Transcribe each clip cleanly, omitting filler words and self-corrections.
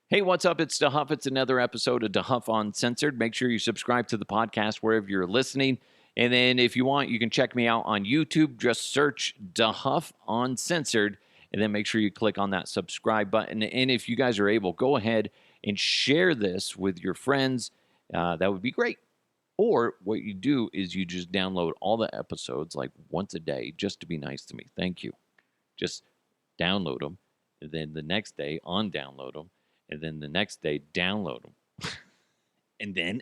Hey, what's up? It's DeHuff. It's another episode of DeHuff Uncensored. Make sure you subscribe to the podcast wherever you're listening. And then if you want, you can check me out on YouTube. Just search DeHuff Uncensored. And then make sure you click on that subscribe button. And if you guys are able, go ahead and share this with your friends. That would be great. Or what you do is you just download all the episodes like once a day just to be nice to me. Thank you. Just download them. And then the next day, undownload them. And then the next day, download them. and then.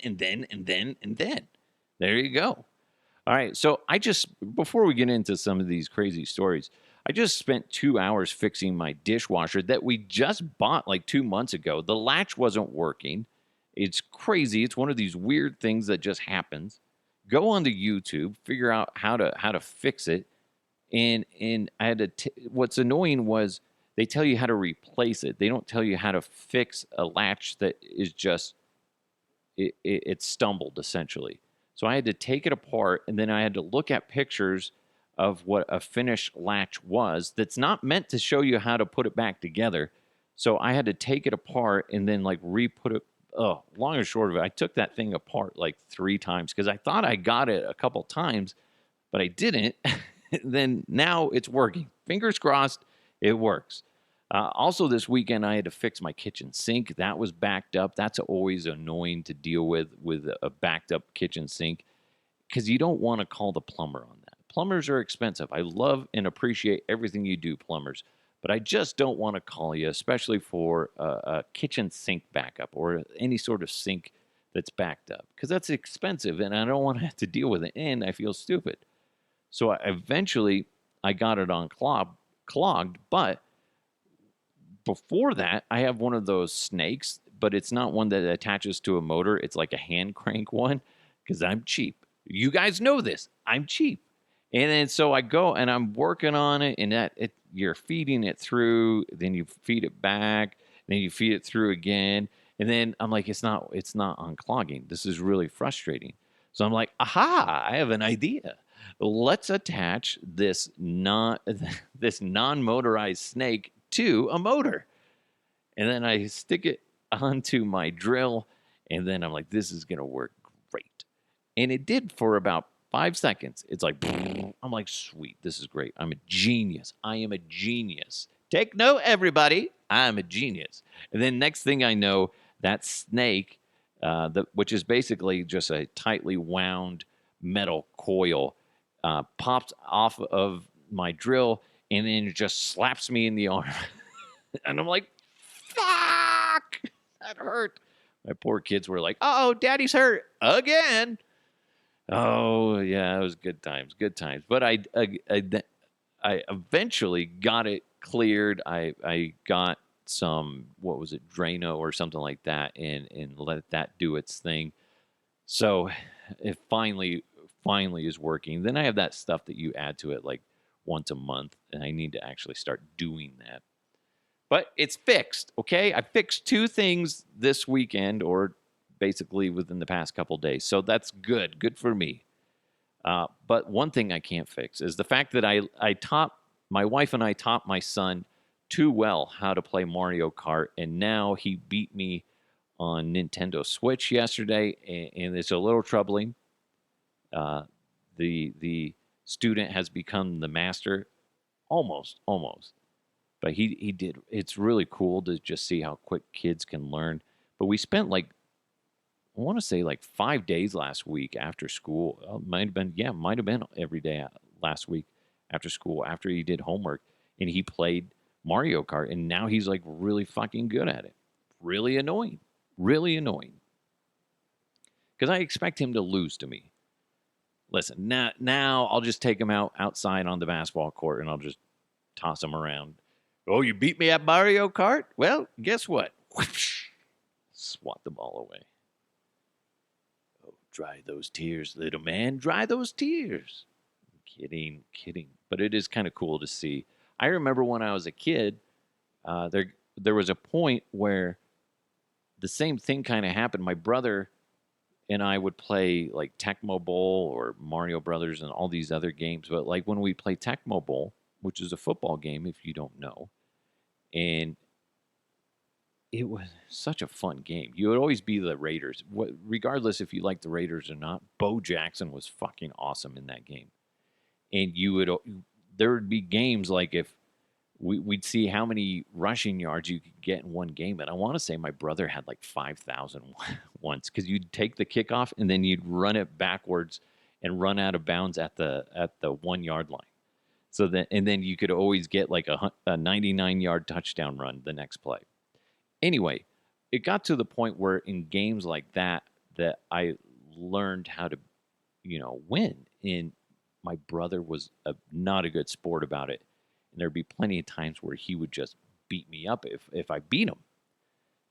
There you go. All right. So before we get into some of these crazy stories, I just spent 2 hours fixing my dishwasher that we just bought like 2 months ago. The latch wasn't working. It's crazy. It's one of these weird things that just happens. Go onto YouTube, figure out how to fix it. And I had to, what's annoying was, they tell you how to replace it. They don't tell you how to fix a latch that is just, it stumbled essentially. So I had to take it apart, and then I had to look at pictures of what a finished latch was that's not meant to show you how to put it back together. So I had to take it apart and then like re-put it. Oh, long and short of it, I took that thing apart like 3 times because I thought I got it a couple times, but I didn't. Then now it's working. Fingers crossed. It works. Also, this weekend, I had to fix my kitchen sink. That was backed up. That's always annoying to deal with a backed up kitchen sink because you don't want to call the plumber on that. Plumbers are expensive. I love and appreciate everything you do, plumbers, but I just don't want to call you, especially for a kitchen sink backup or any sort of sink that's backed up because that's expensive and I don't want to have to deal with it and I feel stupid. So eventually, I got it clogged, but before that, I have one of those snakes, but it's not one that attaches to a motor. It's like a hand crank one because I'm cheap. You guys know this. I'm cheap. And then so I go and I'm working on it, and you're feeding it through, then you feed it back, then you feed it through again. And then I'm like, it's not unclogging. This is really frustrating. So I'm like, aha, I have an idea. Let's attach this non-motorized snake to a motor. And then I stick it onto my drill, and then I'm like, this is going to work great. And it did for about 5 seconds. It's like, I'm like, sweet, this is great. I'm a genius. I am a genius. Take note, everybody. I'm a genius. And then next thing I know, that snake, which is basically just a tightly wound metal coil, pops off of my drill and then it just slaps me in the arm. And I'm like, fuck, that hurt. My poor kids were like, oh, daddy's hurt again. Oh, yeah, it was good times. But I eventually got it cleared. I got some, what was it, Drano or something like that, and let that do its thing. So it finally is working. Then I have that stuff that you add to it like once a month, and I need to actually start doing that. But it's fixed, okay? I fixed 2 things this weekend, or basically within the past couple days. So that's good. Good for me. But one thing I can't fix is the fact that my wife and I taught my son too well how to play Mario Kart, and now he beat me on Nintendo Switch yesterday, and it's a little troubling. The student has become the master, almost, but he did. It's really cool to just see how quick kids can learn. But we spent like, I want to say like 5 days last week after school. Might have been every day last week after school after he did homework, and he played Mario Kart, and now he's like really fucking good at it. Really annoying. Because I expect him to lose to me. Listen, now I'll just take him outside on the basketball court and I'll just toss him around. Oh, you beat me at Mario Kart? Well, guess what? Whoosh, swat the ball away. Oh, dry those tears, little man. Dry those tears. Kidding. But it is kind of cool to see. I remember when I was a kid, there was a point where the same thing kind of happened. My brother and I would play like Tecmo Bowl or Mario Brothers and all these other games. But like when we play Tecmo Bowl, which is a football game, if you don't know, and it was such a fun game. You would always be the Raiders. Regardless if you like the Raiders or not, Bo Jackson was fucking awesome in that game. And there would be games like if we'd see how many rushing yards you could get in one game. And I want to say my brother had like 5,000 once because you'd take the kickoff and then you'd run it backwards and run out of bounds at the 1 yard line. So then, and then you could always get like a 99-yard touchdown run the next play. Anyway, it got to the point where in games like that I learned how to, win. And my brother was not a good sport about it. And there'd be plenty of times where he would just beat me up if I beat him.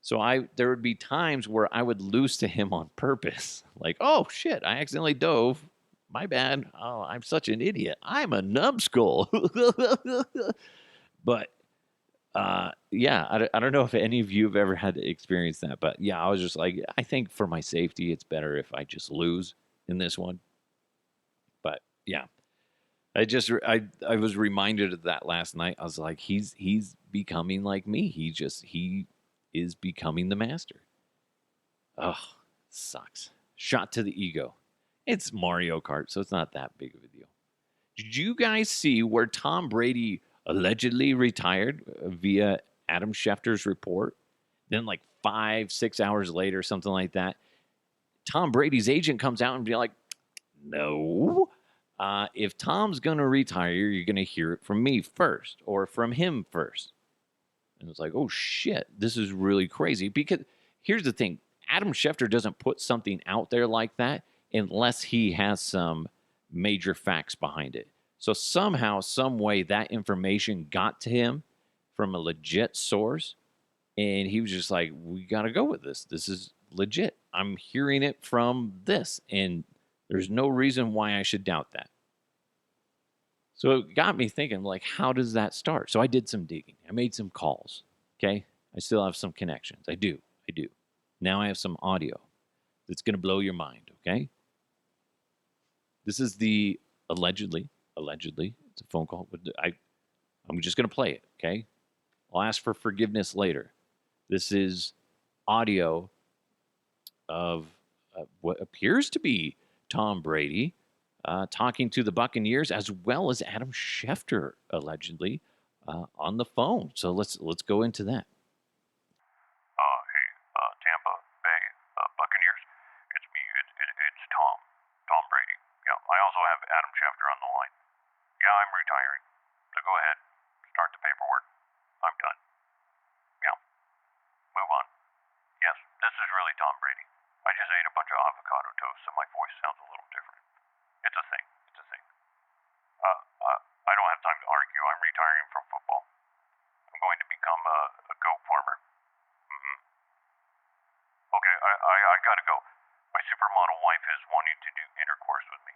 So there would be times where I would lose to him on purpose. Like, oh shit, I accidentally dove. My bad. Oh, I'm such an idiot. I'm a numbskull. But yeah, I don't know if any of you have ever had to experience that. But yeah, I was just like, I think for my safety, it's better if I just lose in this one. But yeah, I was reminded of that last night. I was like, he's becoming like me. He is becoming the master. Oh, sucks. Shot to the ego. It's Mario Kart, so it's not that big of a deal. Did you guys see where Tom Brady allegedly retired via Adam Schefter's report? Then like 5-6 hours later, something like that, Tom Brady's agent comes out and be like, no. If Tom's going to retire, you're going to hear it from me first or from him first. And it's like, oh, shit, this is really crazy. Because here's the thing. Adam Schefter doesn't put something out there like that unless he has some major facts behind it. So somehow, some way, that information got to him from a legit source. And he was just like, we got to go with this. This is legit. I'm hearing it from this. And there's no reason why I should doubt that. So it got me thinking, like, how does that start? So I did some digging. I made some calls. Okay. I still have some connections. I do. Now I have some audio that's going to blow your mind. Okay. This is the allegedly, it's a phone call. I'm just going to play it. Okay. I'll ask for forgiveness later. This is audio of what appears to be Tom Brady talking to the Buccaneers as well as Adam Schefter allegedly on the phone. So let's go into that. Hey, Tampa Bay Buccaneers. It's me. It's Tom Brady. Yeah, I also have Adam Schefter on the line. Yeah, I'm retiring. So go ahead, start the paperwork. I'm done. Yeah, move on. Yes, this is really Tom Brady. I just ate a bunch of avocado toast, so my voice sounds a little different. It's a thing. I don't have time to argue. I'm retiring from football. I'm going to become a goat farmer. Okay, I gotta go. My supermodel wife is wanting to do intercourse with me.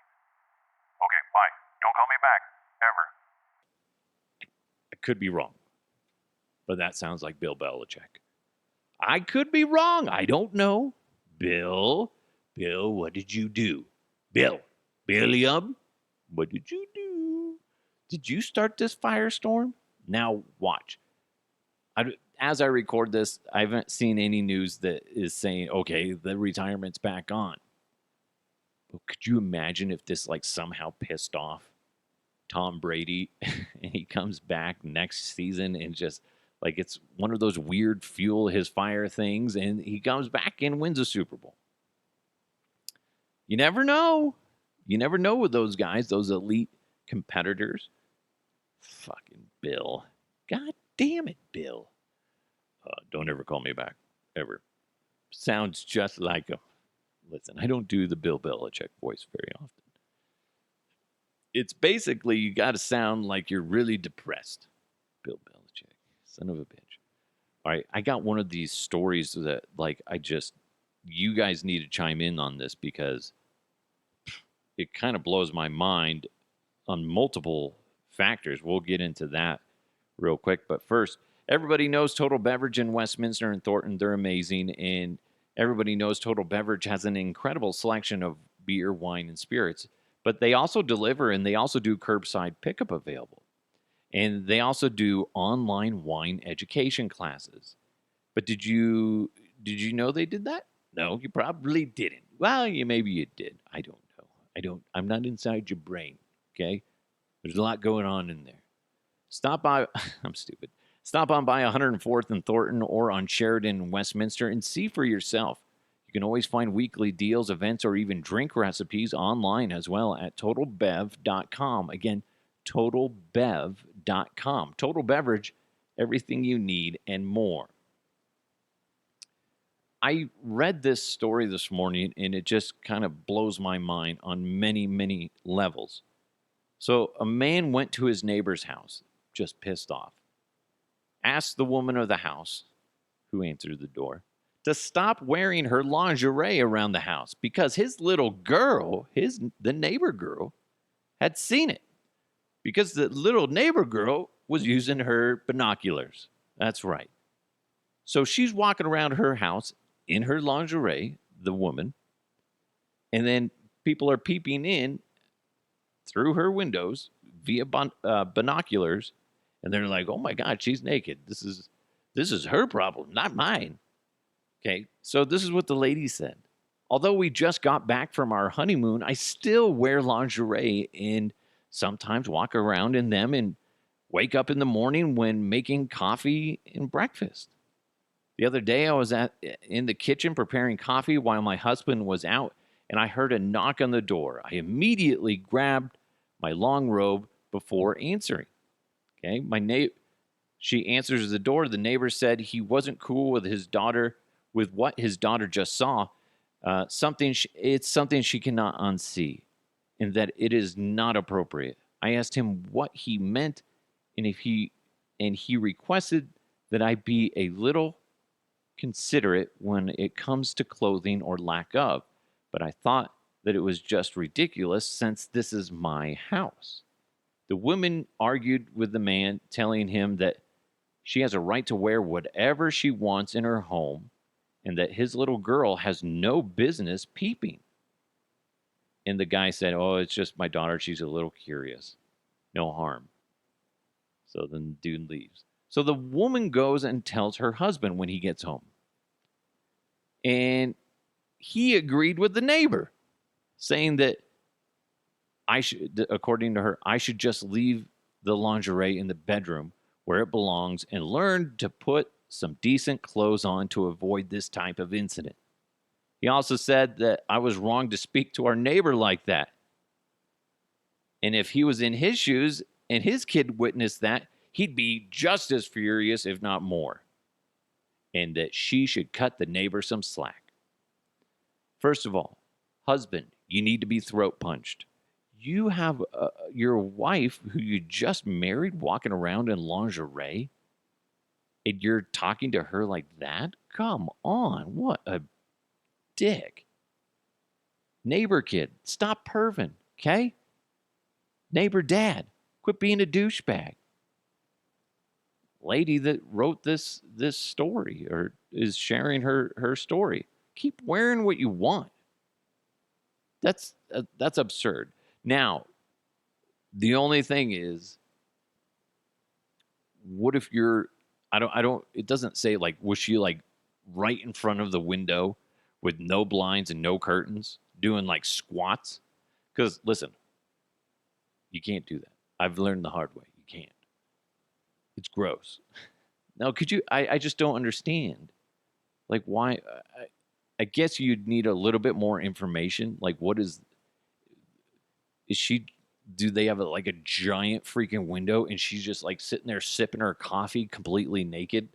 Okay, bye. Don't call me back. Ever. I could be wrong, but that sounds like Bill Belichick. I could be wrong. I don't know. Bill, what did you do? Billiam, what did you do? Did you start this firestorm? Now watch. As I record this, I haven't seen any news that is saying, okay, the retirement's back on. But could you imagine if this like somehow pissed off Tom Brady and he comes back next season and just like it's one of those weird fuel his fire things and he comes back and wins a Super Bowl? You never know. You never know with those guys, those elite competitors. Fucking Bill. God damn it, Bill. Don't ever call me back. Ever. Sounds just like him. Listen, I don't do the Bill Belichick voice very often. It's basically you got to sound like you're really depressed. Bill Belichick. Son of a bitch. All right, I got one of these stories that, like, you guys need to chime in on this because it kind of blows my mind on multiple factors. We'll get into that real quick. But first, everybody knows Total Beverage in Westminster and Thornton. They're amazing. And everybody knows Total Beverage has an incredible selection of beer, wine, and spirits. But they also deliver and they also do curbside pickup available. And they also do online wine education classes. But did you know they did that? No, you probably didn't. Well, maybe you did. I don't know. I'm not inside your brain. Okay, there's a lot going on in there. Stop by. I'm stupid. Stop on by 104th and Thornton or on Sheridan in Westminster and see for yourself. You can always find weekly deals, events, or even drink recipes online as well at totalbev.com. Again, totalbev.com. Total Beverage, everything you need and more. I read this story this morning and it just kind of blows my mind on many, many levels. So, a man went to his neighbor's house, just pissed off, asked the woman of the house, who answered the door, to stop wearing her lingerie around the house because his little girl, the neighbor girl, had seen it because the little neighbor girl was using her binoculars. That's right. So she's walking around her house in her lingerie, the woman, and then people are peeping in through her windows via binoculars, and they're like, "Oh my God, she's naked. This is her problem, not mine." Okay, so this is what the lady said. Although we just got back from our honeymoon, I still wear lingerie and sometimes walk around in them and wake up in the morning when making coffee and breakfast. The other day, I was in the kitchen preparing coffee while my husband was out, and I heard a knock on the door. I immediately grabbed my long robe before answering. Okay, she answers the door. The neighbor said he wasn't cool with his daughter, with what his daughter just saw. It's something she cannot unsee, and that it is not appropriate. I asked him what he meant, and he requested that I be a little considerate when it comes to clothing or lack of, but I thought that it was just ridiculous since this is my house. The woman argued with the man, telling him that she has a right to wear whatever she wants in her home and that his little girl has no business peeping. And the guy said, "Oh, it's just my daughter. She's a little curious. No harm." So then the dude leaves. So the woman goes and tells her husband when he gets home. And he agreed with the neighbor, saying that according to her, I should just leave the lingerie in the bedroom where it belongs and learn to put some decent clothes on to avoid this type of incident. He also said that I was wrong to speak to our neighbor like that. And if he was in his shoes and his kid witnessed that, he'd be just as furious, if not more. And that she should cut the neighbor some slack. First of all, husband, you need to be throat punched. You have your wife who you just married walking around in lingerie, and you're talking to her like that? Come on, what a dick. Neighbor kid, stop perving, okay? Neighbor dad, quit being a douchebag. Lady that wrote this story or is sharing her story, keep wearing what you want. That's absurd. Now, the only thing is, what if you're I don't it doesn't say like was she like right in front of the window with no blinds and no curtains doing like squats? Because listen, you can't do that. I've learned the hard way. You can't. It's gross. Now, could you? I just don't understand. Like, why? I guess you'd need a little bit more information. Like, what is she? Do they have like a giant freaking window and she's just like sitting there sipping her coffee completely naked?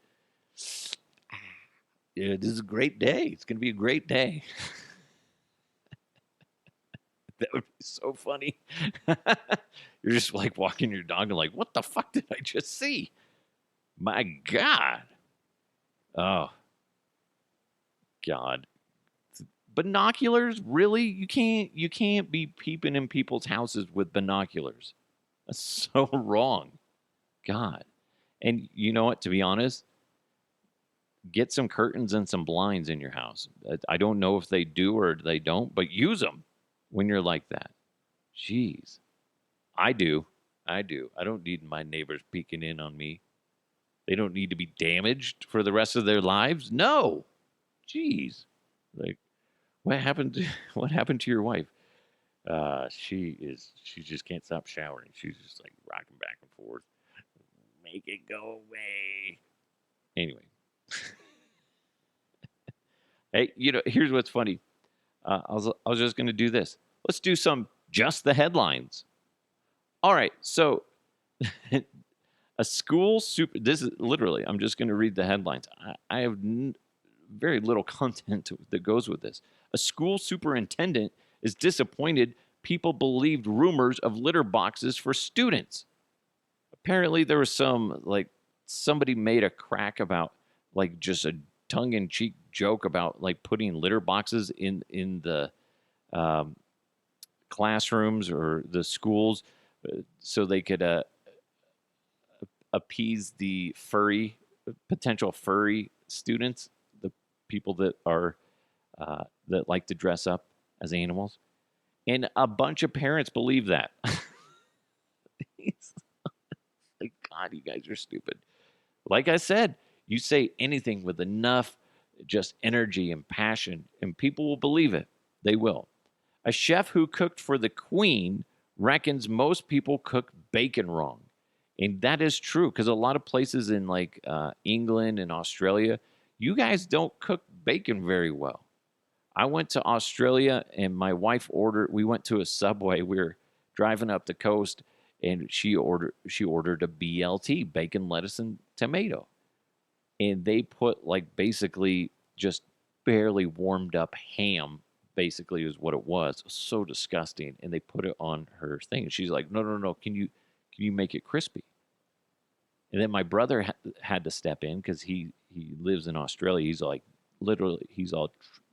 Yeah, this is a great day. It's going to be a great day. That would be so funny. You're just like walking your dog and like, what the fuck did I just see? My God. Oh, God. Binoculars? Really? You can't be peeping in people's houses with binoculars. That's so wrong. God. And you know what? To be honest, get some curtains and some blinds in your house. I don't know if they do or they don't, but use them when you're like that. Jeez. I do. I don't need my neighbors peeking in on me. They don't need to be damaged for the rest of their lives. No. Jeez. Like, what happened to what happened to your wife? She just can't stop showering. She's just like rocking back and forth. Make it go away. Anyway. Hey, here's what's funny. I was just going to do this. Let's do some just the headlines. All right. So, a school super. This is literally. I'm just going to read the headlines. I have very little content that goes with this. A school superintendent is disappointed people believed rumors of litter boxes for students. Apparently, there was somebody made a crack about just a tongue-in-cheek joke about putting litter boxes in the um, classrooms or the schools so they could appease the potential furry students, the people that are that like to dress up as animals, and a bunch of parents believe that. Like, God, you guys are stupid. Like I said, you say anything with enough just energy and passion, and people will believe it. They will. A chef who cooked for the Queen reckons most people cook bacon wrong. And that is true because a lot of places in England and Australia, you guys don't cook bacon very well. I went to Australia and my wife we went to a Subway. We were driving up the coast and she ordered a BLT, bacon, lettuce, and tomato. And they put basically just barely warmed up ham, basically is what it was. So disgusting. And they put it on her thing. And she's like, no, no, no. Can you make it crispy? And then my brother had to step in because he lives in Australia. He's like, literally,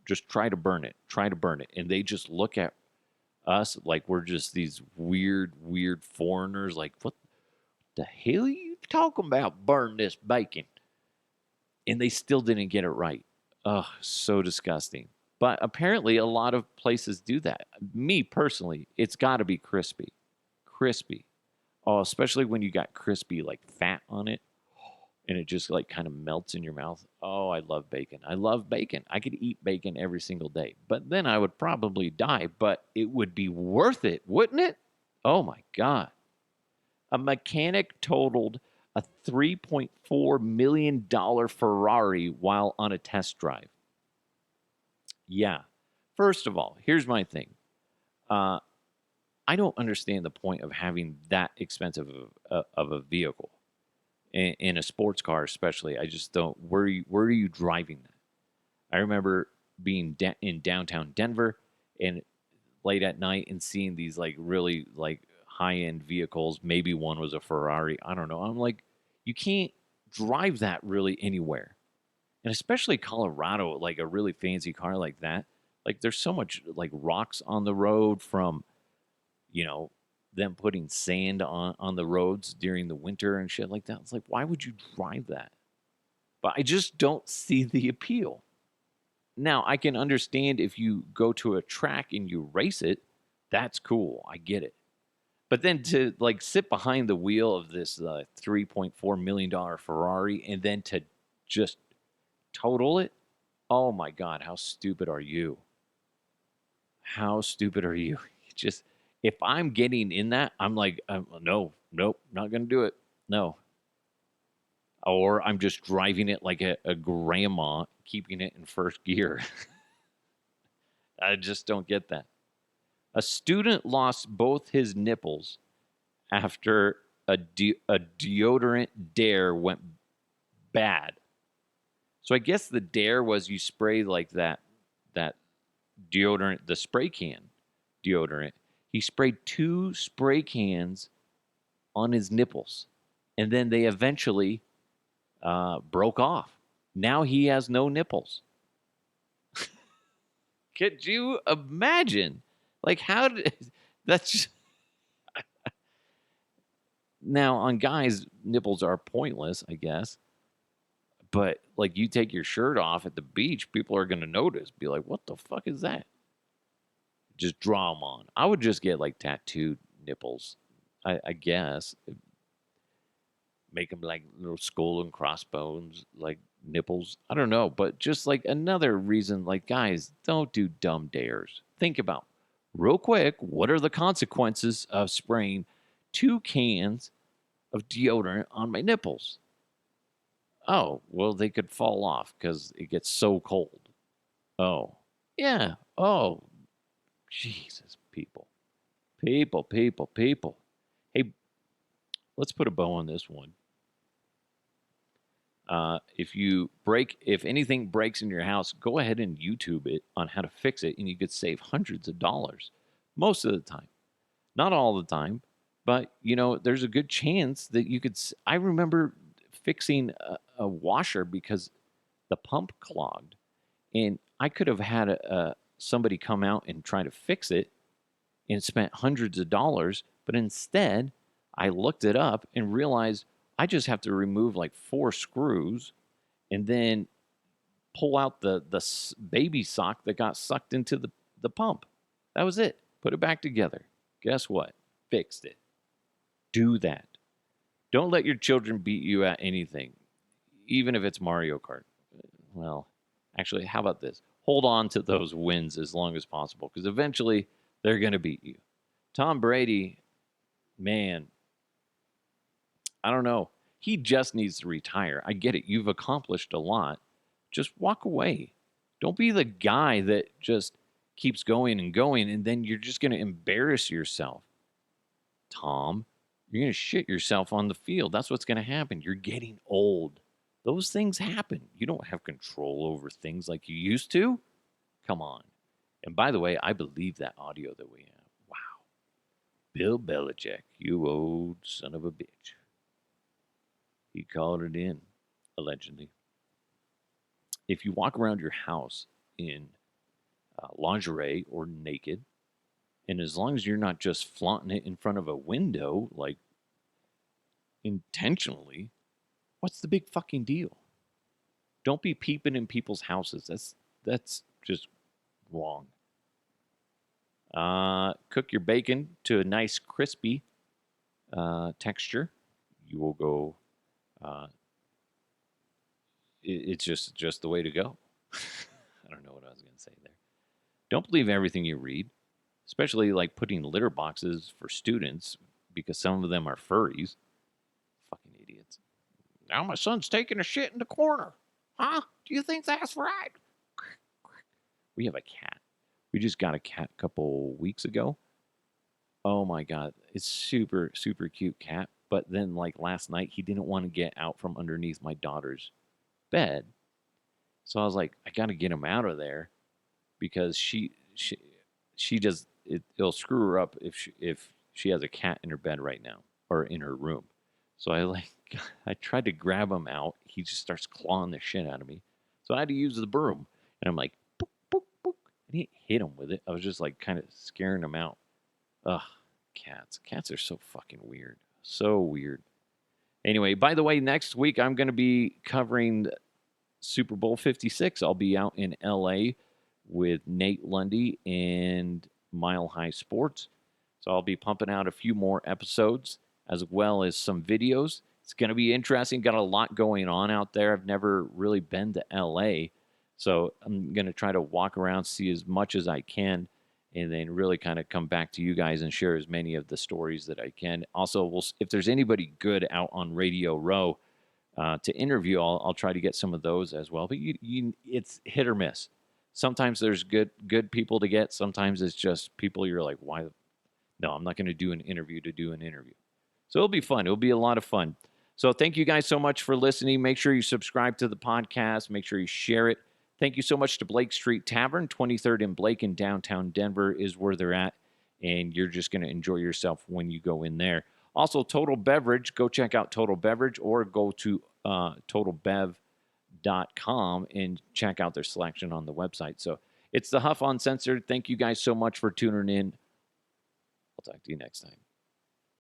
just try to burn it. Try to burn it. And they just look at us like we're just these weird foreigners. Like, what the hell are you talking about? Burn this bacon. And they still didn't get it right. Ugh, so disgusting. But apparently a lot of places do that. Me personally, it's got to be crispy. Crispy. Oh, especially when you got crispy fat on it and it just kind of melts in your mouth. Oh, I love bacon. I love bacon. I could eat bacon every single day. But then I would probably die, but it would be worth it, wouldn't it? Oh my God. A mechanic totaled a $3.4 million Ferrari while on a test drive. Yeah. First of all, here's my thing. I don't understand the point of having that expensive of a vehicle in a sports car, especially. I just don't. Where are you driving that? I remember being in downtown Denver and late at night and seeing these really high end vehicles. Maybe one was a Ferrari. I don't know. I'm like, you can't drive that really anywhere, and especially Colorado, a really fancy car like that. There's so much rocks on the road from them putting sand on the roads during the winter and shit like that. It's like, why would you drive that? But I just don't see the appeal. Now, I can understand if you go to a track and you race it, that's cool. I get it. But then to sit behind the wheel of this $3.4 million Ferrari and then to just total it, oh my God, how stupid are you? How stupid are you? Just if I'm getting in that, I'm like, no, nope, not going to do it. No. Or I'm just driving it like a grandma, keeping it in first gear. I just don't get that. A student lost both his nipples after a deodorant dare went bad. So I guess the dare was you spray that deodorant, the spray can deodorant. He sprayed 2 spray cans on his nipples, and then they eventually broke off. Now he has no nipples. Could you imagine? How did that's just, now on guys, nipples are pointless, I guess. But you take your shirt off at the beach, people are gonna notice. Be like, what the fuck is that? Just draw them on. I would just get tattooed nipples. I guess make them like little skull and crossbones, like nipples. I don't know, but just like another reason, like, guys, don't do dumb dares. Think about real quick, what are the consequences of spraying 2 cans of deodorant on my nipples? Oh, well, they could fall off because it gets so cold. Oh, yeah. Oh, Jesus, people. People, people, people. Hey, let's put a bow on this one. If anything breaks in your house, go ahead and YouTube it on how to fix it, and you could save hundreds of dollars most of the time. Not all the time, but there's a good chance that you could. I remember fixing a washer because the pump clogged, and I could have had somebody come out and try to fix it and spent hundreds of dollars, but instead I looked it up and realized I just have to remove like 4 screws and then pull out the baby sock that got sucked into the pump. That was it. Put it back together. Guess what? Fixed it. Do that. Don't let your children beat you at anything, even if it's Mario Kart. Well, actually, how about this? Hold on to those wins as long as possible because eventually they're going to beat you. Tom Brady, man, I don't know. He just needs to retire. I get it. You've accomplished a lot. Just walk away. Don't be the guy that just keeps going and then you're just going to embarrass yourself. Tom, you're going to shit yourself on the field. That's what's going to happen. You're getting old. Those things happen. You don't have control over things like you used to. Come on. And by the way, I believe that audio that we have. Wow. Bill Belichick, you old son of a bitch. He called it in, allegedly. If you walk around your house in lingerie or naked, and as long as you're not just flaunting it in front of a window, like intentionally, what's the big fucking deal? Don't be peeping in people's houses. That's just wrong. Cook your bacon to a nice crispy texture. You will go. It's just the way to go. I don't know what I was going to say there. Don't believe everything you read, especially like putting litter boxes for students because some of them are furries. Fucking idiots. Now my son's taking a shit in the corner. Huh? Do you think that's right? We have a cat. We just got a cat a couple weeks ago. Oh my God. It's super, super cute cat. But then like last night, he didn't want to get out from underneath my daughter's bed. So I was like, I got to get him out of there because she does it'll screw her up if she has a cat in her bed right now or in her room. So I tried to grab him out. He just starts clawing the shit out of me. So I had to use the broom, and I'm like, boop, boop, boop. I didn't hit him with it. I was just like kind of scaring him out. Ugh, cats. Cats are so fucking weird. So weird. Anyway, by the way, next week I'm going to be covering Super Bowl 56. I'll be out in LA with Nate Lundy and Mile High Sports. So I'll be pumping out a few more episodes as well as some videos. It's going to be interesting. Got a lot going on out there. I've never really been to LA. So I'm going to try to walk around, see as much as I can, and then really kind of come back to you guys and share as many of the stories that I can. Also, if there's anybody good out on Radio Row to interview, I'll try to get some of those as well. But it's hit or miss. Sometimes there's good people to get. Sometimes it's just people you're like, why? No, I'm not going to do an interview to do an interview. So it'll be fun. It'll be a lot of fun. So thank you guys so much for listening. Make sure you subscribe to the podcast. Make sure you share it. Thank you so much to Blake Street Tavern. 23rd and Blake in downtown Denver is where they're at. And you're just going to enjoy yourself when you go in there. Also, Total Beverage. Go check out Total Beverage or go to totalbev.com and check out their selection on the website. So it's the Huff Uncensored. Thank you guys so much for tuning in. I'll talk to you next time.